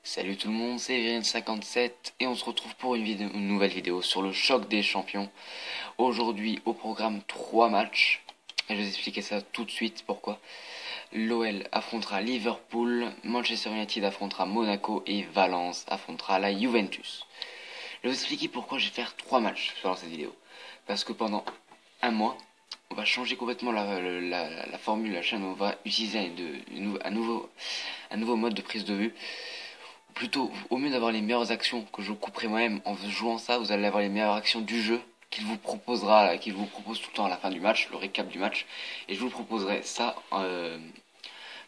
Salut tout le monde, c'est Viren57 et on se retrouve pour une nouvelle vidéo sur le choc des champions. Aujourd'hui au programme 3 matchs. Et je vais vous expliquer ça tout de suite pourquoi. L'OL affrontera Liverpool, Manchester United affrontera Monaco et Valence affrontera la Juventus. Je vais vous expliquer pourquoi je vais faire 3 matchs dans cette vidéo. Parce que pendant un mois, on va changer complètement la formule, la chaîne, on va utiliser un nouveau mode de prise de vue. Plutôt, au mieux d'avoir les meilleures actions que je couperai moi-même en jouant ça, vous allez avoir les meilleures actions du jeu qu'il vous propose tout le temps à la fin du match, le récap du match, et je vous proposerai ça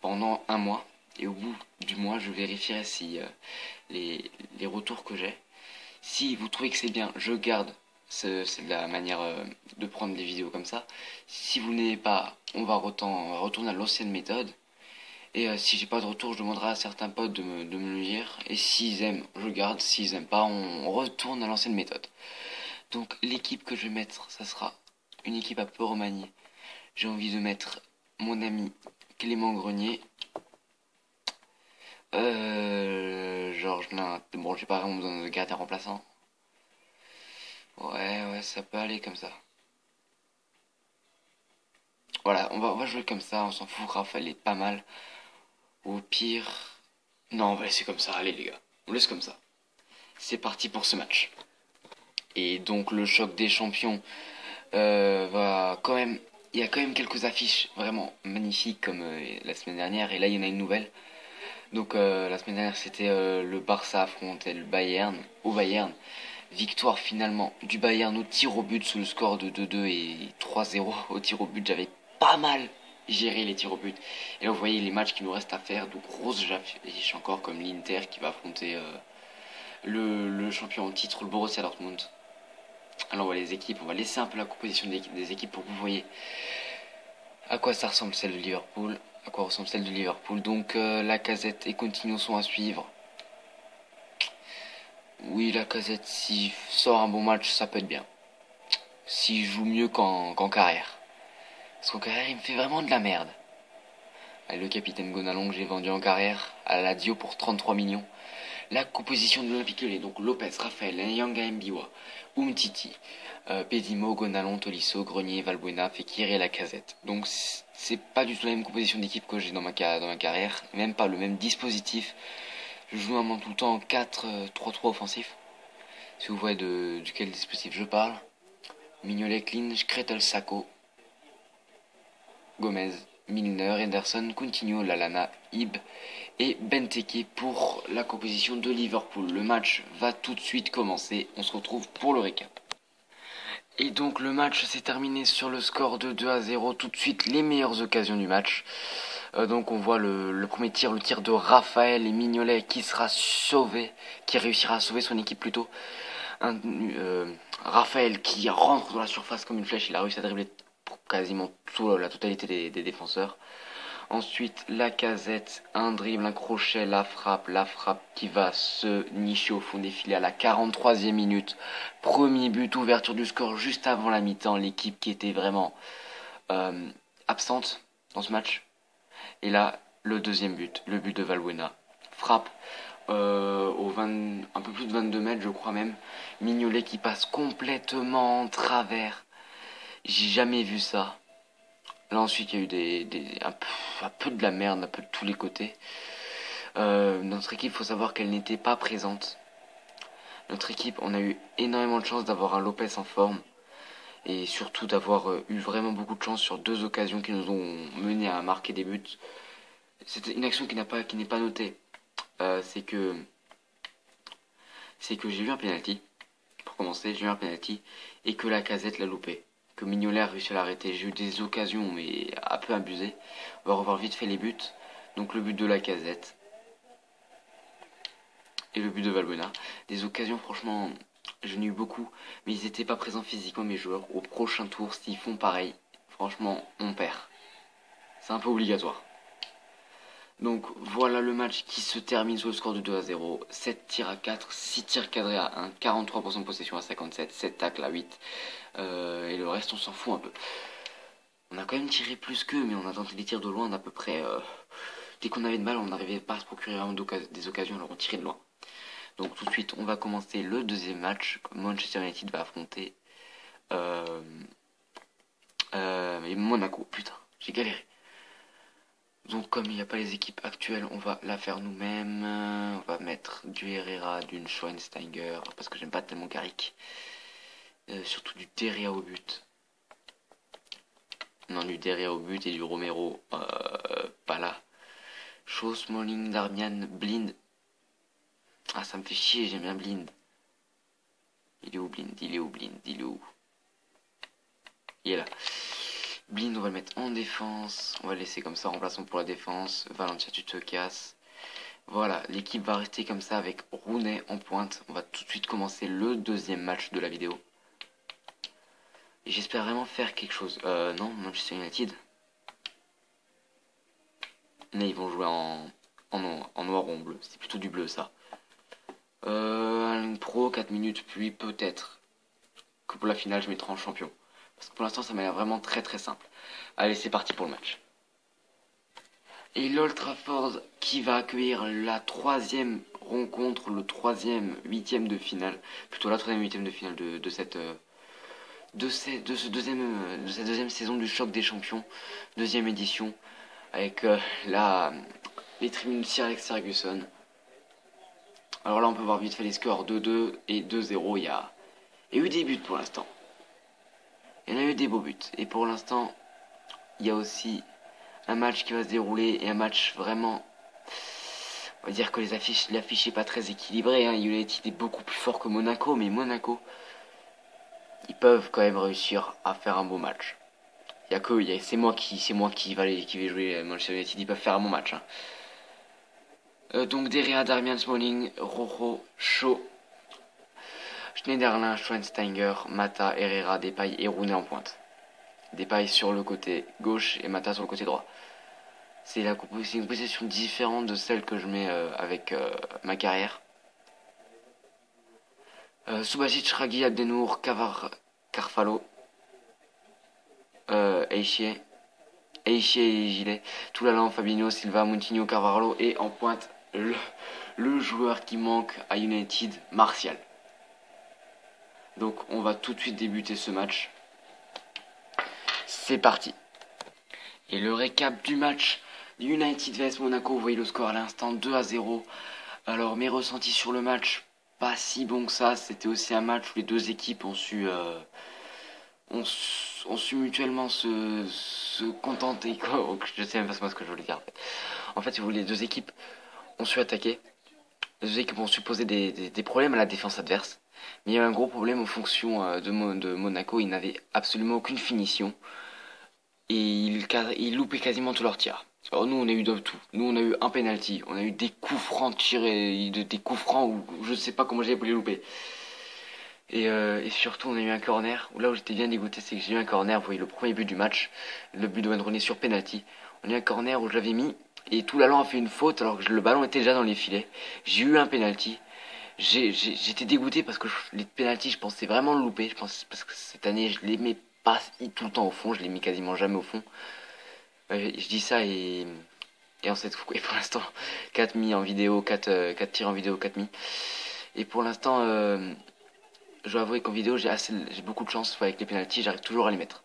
pendant un mois. Et au bout du mois, je vérifierai si les retours que j'ai. Si vous trouvez que c'est bien, je garde. C'est la manière de prendre des vidéos comme ça. Si vous n'aimez pas, on va retourner à l'ancienne méthode. Et si j'ai pas de retour, je demanderai à certains potes de me le dire. Et s'ils aiment, je garde. S'ils aiment pas, on retourne à l'ancienne méthode. Donc l'équipe que je vais mettre, ça sera une équipe à peu remaniée. J'ai envie de mettre mon ami Clément Grenier. Georges Lin. Bon, j'ai pas vraiment besoin de gardien remplaçant. Ouais, ça peut aller comme ça. Voilà, on va jouer comme ça, on s'en fout. Raphaël est pas mal. Au pire... Non, on va laisser comme ça. Allez les gars, on laisse comme ça. C'est parti pour ce match. Et donc le choc des champions va quand même... Il y a quand même quelques affiches vraiment magnifiques comme la semaine dernière. Et là, il y en a une nouvelle. Donc la semaine dernière, c'était le Barça affrontait le Bayern au Bayern. Victoire finalement du Bayern au tir au but sous le score de 2-2 et 3-0 au tir au but. J'avais pas mal géré les tirs au but. Et là, vous voyez les matchs qui nous restent à faire. De grosses affiches encore comme l'Inter qui va affronter le champion en titre, le Borussia Dortmund. Alors on voit les équipes, on va laisser un peu la composition des équipes pour que vous voyez à quoi ça ressemble celle de Liverpool. À quoi ressemble celle de Liverpool. Donc Lacazette et Coutinho sont à suivre. Oui, Lacazette, s'il sort un bon match, ça peut être bien. S'il joue mieux qu'en carrière. Parce qu'en carrière, il me fait vraiment de la merde. Allez, le capitaine Gonalon que j'ai vendu en carrière à la Dio pour 33 millions. La composition de l'Olympique Lyonnais, donc Lopez, Raphaël, Nyanga Mbiwa, Umtiti, Pedimo, Gonalon, Tolisso, Grenier, Valbuena, Fekir et Lacazette. Donc c'est pas du tout la même composition d'équipe que j'ai dans ma carrière, même pas le même dispositif. Je joue normalement tout le temps en 4-3-3 offensif. Si vous voyez duquel dispositif je parle. Mignolet, Klinch, Kretel, Sako, Gomez, Milner, Henderson, Coutinho, Lalana, Ib et Benteke pour la composition de Liverpool. Le match va tout de suite commencer. On se retrouve pour le récap. Et donc le match s'est terminé sur le score de 2-0. Tout de suite les meilleures occasions du match. Donc on voit le premier tir, le tir de Raphaël et Mignolet qui sera sauvé, qui réussira à sauver son équipe plutôt. Raphaël qui rentre dans la surface comme une flèche, il a réussi à dribbler pour quasiment la totalité des défenseurs. Ensuite, Lacazette, un dribble, un crochet, la frappe qui va se nicher au fond des filets à la 43e minute. Premier but, ouverture du score juste avant la mi-temps, l'équipe qui était vraiment absente dans ce match. Et là, le deuxième but, le but de Valbuena. Frappe un peu plus de 22 mètres, je crois même. Mignolet qui passe complètement en travers. J'ai jamais vu ça. Là ensuite il y a eu un peu de la merde, un peu de tous les côtés. Notre équipe, faut savoir qu'elle n'était pas présente. Notre équipe, on a eu énormément de chance d'avoir un Lopez en forme. Et surtout d'avoir eu vraiment beaucoup de chance sur deux occasions qui nous ont mené à marquer des buts. C'est une action qui n'est pas notée. C'est que j'ai eu un penalty. Pour commencer, j'ai eu un penalty et que Lacazette l'a loupé. Que Mignolet a réussi à l'arrêter. J'ai eu des occasions, mais un peu abusé. On va revoir vite fait les buts. Donc le but de Lacazette et le but de Valbuena. Des occasions, franchement, j'en ai eu beaucoup, mais ils n'étaient pas présents physiquement, mes joueurs. Au prochain tour, s'ils font pareil, franchement, on perd. C'est un peu obligatoire. Donc voilà le match qui se termine sur le score de 2-0. 7 tirs à 4, 6 tirs cadrés à 1, 43% de possession à 57, 7 tacles à 8. Et le reste, on s'en fout un peu. On a quand même tiré plus qu'eux, mais on a tenté des tirs de loin d'à peu près dès qu'on avait de mal, on n'arrivait pas à se procurer vraiment des occasions, alors on tirait de loin. Donc tout de suite, on va commencer le deuxième match. Manchester United va affronter Monaco. Putain, j'ai galéré. Donc comme il n'y a pas les équipes actuelles, on va la faire nous-mêmes. On va mettre du Herrera, d'une Schweinsteiger, parce que j'aime pas tellement Carrick. Surtout du Derrea au but. Non, du Derrea au but et du Romero, pas là. Shaw, Smalling, Darmian, Blind. Ah, ça me fait chier, j'aime bien Blind. Il est où Blind? Il est où Blind? Il est où? Il est là. Blind, on va le mettre en défense. On va le laisser comme ça, remplaçant pour la défense. Valencia, tu te casses. Voilà, l'équipe va rester comme ça avec Rooney en pointe. On va tout de suite commencer le deuxième match de la vidéo. Et j'espère vraiment faire quelque chose. Non, Manchester United. Mais ils vont jouer en noir ou en bleu. C'est plutôt du bleu, ça. Un pro, 4 minutes, puis peut-être que pour la finale, je mettrai en champion. Parce que pour l'instant, ça m'a l'air vraiment très très simple. Allez, c'est parti pour le match. Et l'Old Trafford qui va accueillir la troisième rencontre, le troisième huitième de finale. Plutôt la troisième huitième de finale de cette deuxième saison du Choc des Champions. Deuxième édition. Avec les tribunes Sir Alex Ferguson. Alors là, on peut voir vite fait les scores 2-2 et 2-0. Il y a eu des buts pour l'instant. Il y en a eu des beaux buts. Et pour l'instant, il y a aussi un match qui va se dérouler et un match vraiment... On va dire que l'affiche n'est pas très équilibrée. Hein. United est beaucoup plus fort que Monaco, mais Monaco, ils peuvent quand même réussir à faire un beau match. C'est moi qui vais jouer Manchester United. Ils peuvent faire un bon match. Hein. Donc Derrea, Darmian, Smalling, Rojo, Shaw, Schneiderlin, Schweinsteiger, Mata, Herrera, Depay et Rooney en pointe. Depay sur le côté gauche et Mata sur le côté droit. C'est une composition différente de celle que je mets avec ma carrière. Subasic, Ragui, Abdenour, Carvalho, Eichier et Gilet, Toulalan, Fabinho, Silva, Moutinho, Carvalho et en pointe le joueur qui manque à United, Martial. Donc on va tout de suite débuter ce match. C'est parti. Et le récap du match United vs Monaco, vous voyez le score à l'instant 2-0. Alors mes ressentis sur le match, pas si bon que ça. C'était aussi un match où les deux équipes ont su mutuellement se contenter. Je sais même pas ce que je voulais dire. En fait, si vous voulez, les deux équipes ont su attaquer. Les deux équipes ont su poser des problèmes à la défense adverse. Mais il y a eu un gros problème aux fonctions de Monaco. Ils n'avaient absolument aucune finition. Et ils loupaient quasiment tous leurs tirs. Alors nous on a eu de tout. Nous on a eu un penalty, on a eu des coups francs tirés, des coups francs où je sais pas comment j'avais pu les louper. Et surtout on a eu un corner, où là où j'étais bien dégoûté c'est que j'ai eu un corner, vous voyez le premier but du match, le but de Wayne Rooney sur penalty. On a eu un corner où je l'avais mis et tout l'allant a fait une faute alors que le ballon était déjà dans les filets. J'ai eu un penalty. J'étais dégoûté parce que les penalties je pensais vraiment le louper. Je pense parce que cette année je les mets pas tout le temps au fond, je les mets quasiment jamais au fond. Je dis ça et en cette et pour l'instant 4 mis en vidéo, 4 tirs en vidéo, 4 mis. Et pour l'instant je dois avouer qu'en vidéo j'ai beaucoup de chance avec les penalties, j'arrive toujours à les mettre.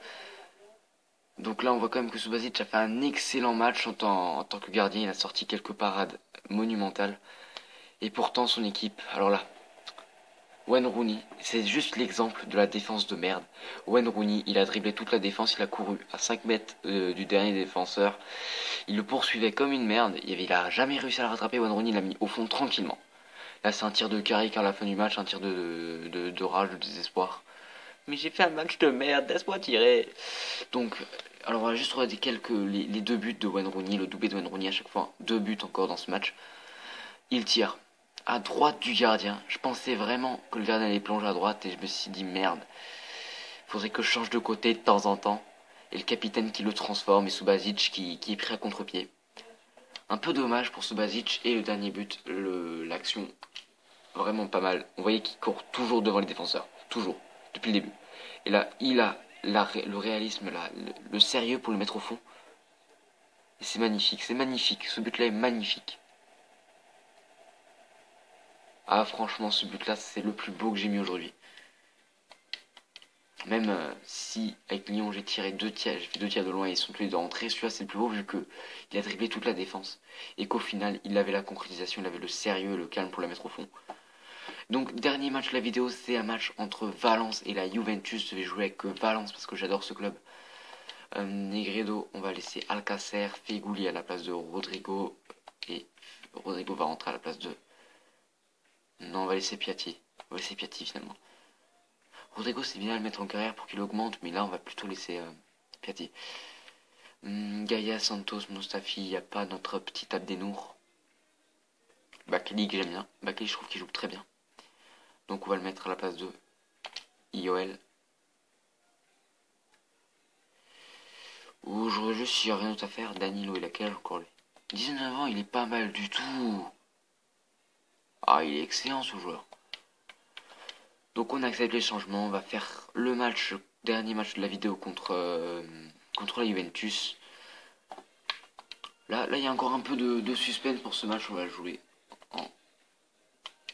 Donc là on voit quand même que Subasic a fait un excellent match en tant que gardien, il a sorti quelques parades monumentales. Et pourtant son équipe, alors là, Wayne Rooney, c'est juste l'exemple de la défense de merde. Wayne Rooney, il a dribblé toute la défense, il a couru à 5 mètres du dernier défenseur. Il le poursuivait comme une merde, il a jamais réussi à le rattraper. Wayne Rooney l'a mis au fond tranquillement. Là c'est un tir de Carrick à la fin du match, un tir de rage, de désespoir. Mais j'ai fait un match de merde, laisse-moi tirer. Donc, alors on va juste regarder les deux buts de Wayne Rooney, le doublé de Wayne Rooney à chaque fois. 2 buts encore dans ce match. Il tire à droite du gardien. Je pensais vraiment que le gardien allait plonger à droite et je me suis dit merde. Faudrait que je change de côté de temps en temps. Et le capitaine qui le transforme et Subasic qui est pris à contre-pied. Un peu dommage pour Subasic et le dernier but, l'action vraiment pas mal. On voyait qu'il court toujours devant les défenseurs. Toujours. Depuis le début. Et là, il a le réalisme, le sérieux pour le mettre au fond. Et c'est magnifique, ce but-là est magnifique. Ah franchement ce but-là c'est le plus beau que j'ai mis aujourd'hui. Même si avec Lyon j'ai tiré j'ai fait 2 tirs de loin et ils sont tous les deux rentrés, celui-là c'est le plus beau vu que il a dribblé toute la défense. Et qu'au final il avait la concrétisation, il avait le sérieux, le calme pour la mettre au fond. Donc dernier match de la vidéo, c'est un match entre Valence et la Juventus. Je vais jouer avec Valence parce que j'adore ce club. Negredo, on va laisser Alcacer, Feghouli à la place de Rodrigo. Et Rodrigo va rentrer à la place de... Non, on va laisser Piatti. On va laisser Piatti finalement. Rodrigo, c'est bien de le mettre en carrière pour qu'il augmente, mais là, on va plutôt laisser Piatti. Gaïa, Santos, Mustafi, il n'y a pas notre petit Abdenour. Bakeli, que j'aime bien. Bakeli, je trouve qu'il joue très bien. Donc, on va le mettre à la place de IOL. Ou juste, s'il n'y a rien d'autre à faire, Danilo, il a quel âge encore lui? 19 ans, il est pas mal du tout. Ah, il est excellent ce joueur. Donc on accepte les changements, on va faire le dernier match de la vidéo contre la Juventus. Là, il y a encore un peu de suspense pour ce match, on va jouer en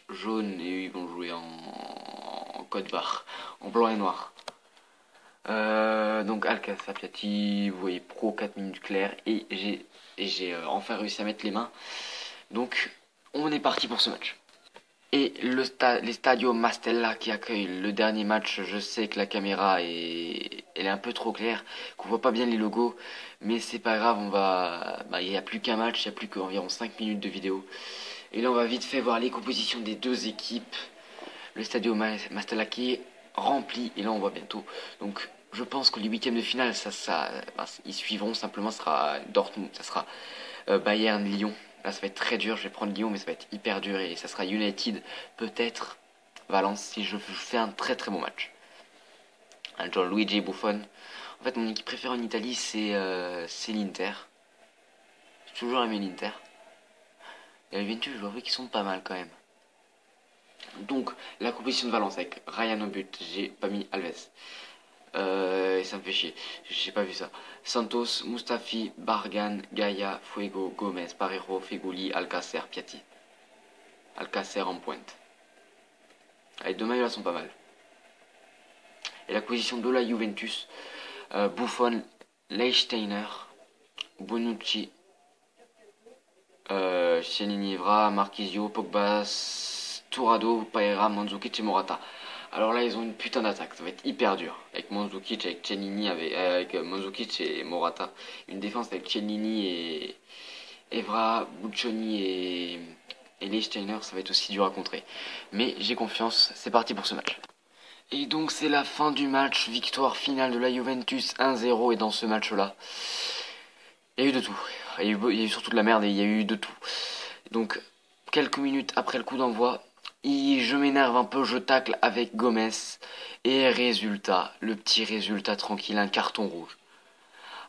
jaune et ils vont jouer en code barre, en blanc et noir. Donc Alcacer, Piatti, vous voyez pro 4 minutes claires et j'ai enfin réussi à mettre les mains. Donc on est parti pour ce match. Et les Stadio Mastella qui accueillent le dernier match, je sais que la caméra elle est un peu trop claire, qu'on voit pas bien les logos, mais c'est pas grave, il n'y a plus qu'un match, il n'y a plus qu'environ 5 minutes de vidéo. Et là on va vite fait voir les compositions des deux équipes. Le Stadio Mastella qui est rempli, et là on voit bientôt. Donc je pense que les huitièmes de finale, ils suivront simplement, ça sera Dortmund, ça sera Bayern-Lyon. Là, ça va être très dur. Je vais prendre Lyon, mais ça va être hyper dur. Et ça sera United, peut-être Valence, si je fais un très très bon match. Genre Luigi Buffon. En fait, mon équipe préférée en Italie, c'est l'Inter. J'ai toujours aimé l'Inter. Et la Juventus, je vois qu'ils sont pas mal quand même. Donc, la composition de Valence avec Ryan au but. J'ai pas mis Alves. Et ça me fait chier. J'ai pas vu ça. Santos, Mustafi, Bargan, Gaia, Fuego, Gomez, Parejo, Feghouli, Alcacer, Piatti. Alcacer en pointe. Les deux maillots là sont pas mal. Et la position de la Juventus, Buffon, Leichteiner, Bonucci, Chiellini, Evra, Marquisio, Pogba, Tourado, Paera, Mandzukic et Morata. Alors là, ils ont une putain d'attaque, ça va être hyper dur. Avec Mandzukic, avec Chiellini, avec Mandzukic et Morata. Une défense avec Chiellini et Evra, Buccioni et Leichteiner, ça va être aussi dur à contrer. Mais j'ai confiance, c'est parti pour ce match. Et donc c'est la fin du match, victoire finale de la Juventus 1-0 et dans ce match-là, il y a eu de tout. Il y a eu surtout de la merde et il y a eu de tout. Donc quelques minutes après le coup d'envoi, je m'énerve un peu, je tacle avec Gomez et résultat, le petit résultat tranquille, un carton rouge.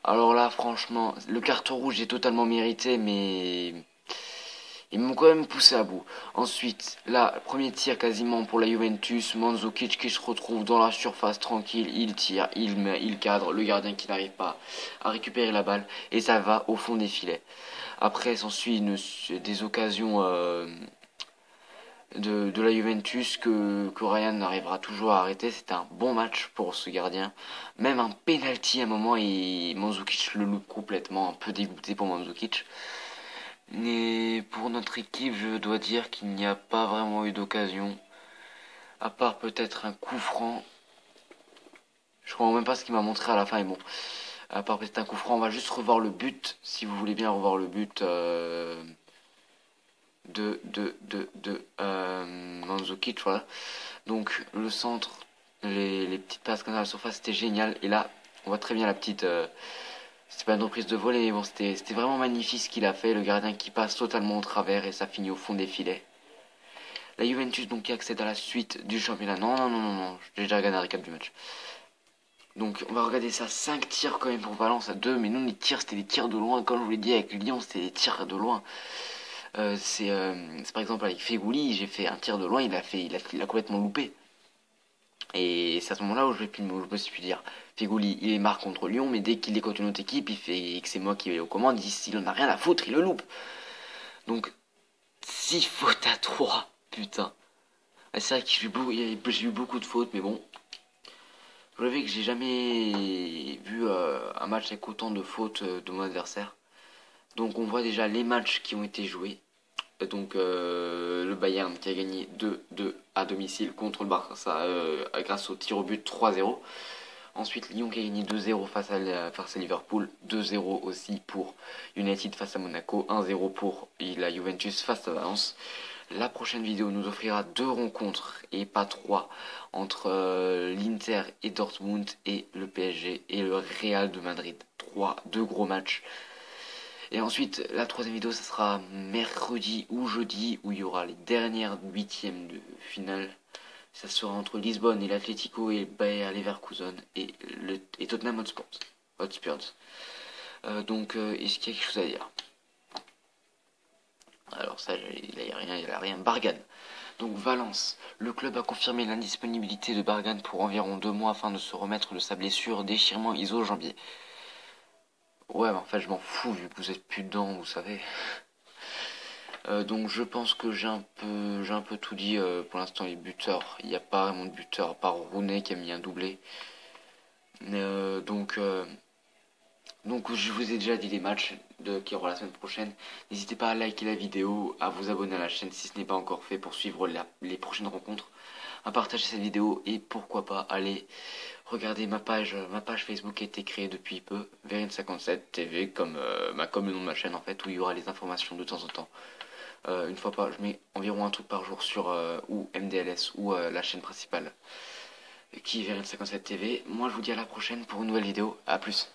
Alors là franchement, le carton rouge est totalement mérité mais... Ils m'ont quand même poussé à bout. Ensuite, là, premier tir quasiment pour la Juventus. Mandzukic qui se retrouve dans la surface tranquille. Il tire, il cadre. Le gardien qui n'arrive pas à récupérer la balle. Et ça va au fond des filets. Après, s'ensuit des occasions de la Juventus que Ryan n'arrivera toujours à arrêter. C'était un bon match pour ce gardien. Même un penalty à un moment et Mandzukic le loupe complètement. Un peu dégoûté pour Mandzukic. Mais pour notre équipe, je dois dire qu'il n'y a pas vraiment eu d'occasion. À part peut-être un coup franc. Je crois même pas ce qu'il m'a montré à la fin, et bon. À part peut-être un coup franc, on va juste revoir le but. Si vous voulez bien revoir le but Mandzukic, voilà. Donc le centre, les petites passes comme ça à la surface, c'était génial. Et là, on voit très bien la petite... C'était pas une reprise de volée, mais bon, c'était vraiment magnifique ce qu'il a fait. Le gardien qui passe totalement au travers et ça finit au fond des filets. La Juventus donc qui accède à la suite du championnat. Non, j'ai déjà regardé un récap du match. Donc on va regarder ça, 5 tirs quand même pour Valence à 2, mais non, les tirs c'était des tirs de loin. Comme je vous l'ai dit avec Lyon, c'était des tirs de loin. C'est par exemple avec Feghouli, j'ai fait un tir de loin, il a complètement loupé. Et c'est à ce moment-là où je me suis dit dire, Feghouli, il marque contre Lyon, mais dès qu'il est contre une autre équipe, il fait et que c'est moi qui vais aux commandes, s'il en a rien à foutre, il le loupe. Donc, 6 fautes à 3, putain. C'est vrai que j'ai eu beaucoup de fautes, mais bon. Je savez que j'ai jamais vu un match avec autant de fautes de mon adversaire. Donc on voit déjà les matchs qui ont été joués. Donc le Bayern qui a gagné 2-2 à domicile contre le Barça grâce au tir au but 3-0. Ensuite Lyon qui a gagné 2-0 face à Liverpool, 2-0 aussi pour United face à Monaco, 1-0 pour la Juventus face à Valence. La prochaine vidéo nous offrira 2 rencontres et pas 3 entre l'Inter et Dortmund et le PSG et le Real de Madrid. 2 gros matchs. Et ensuite, la troisième vidéo, ça sera mercredi ou jeudi, où il y aura les dernières huitièmes de finale. Ça sera entre Lisbonne et l'Atlético et Bayer Leverkusen et Tottenham Hotspurs. Donc, est-ce qu'il y a quelque chose à dire? Alors ça, il n'y a rien. Bargan. Donc Valence. Le club a confirmé l'indisponibilité de Bargan pour environ 2 mois afin de se remettre de sa blessure, déchirement iso-jambier. Ouais, mais en fait, je m'en fous vu que vous êtes plus dedans, vous savez. Donc je pense que j'ai un peu tout dit pour l'instant les buteurs. Il n'y a pas vraiment de buteur à part Rooney qui a mis un doublé. Donc je vous ai déjà dit les matchs qui auront la semaine prochaine. N'hésitez pas à liker la vidéo, à vous abonner à la chaîne si ce n'est pas encore fait pour suivre les prochaines rencontres, à partager cette vidéo et pourquoi pas aller regarder ma page Facebook qui a été créée depuis peu, Verine57 TV comme le nom de ma chaîne en fait, où il y aura les informations de temps en temps. Une fois par, je mets environ un truc par jour sur ou MDLS ou la chaîne principale qui est Verine57 TV. Moi je vous dis à la prochaine pour une nouvelle vidéo. À plus.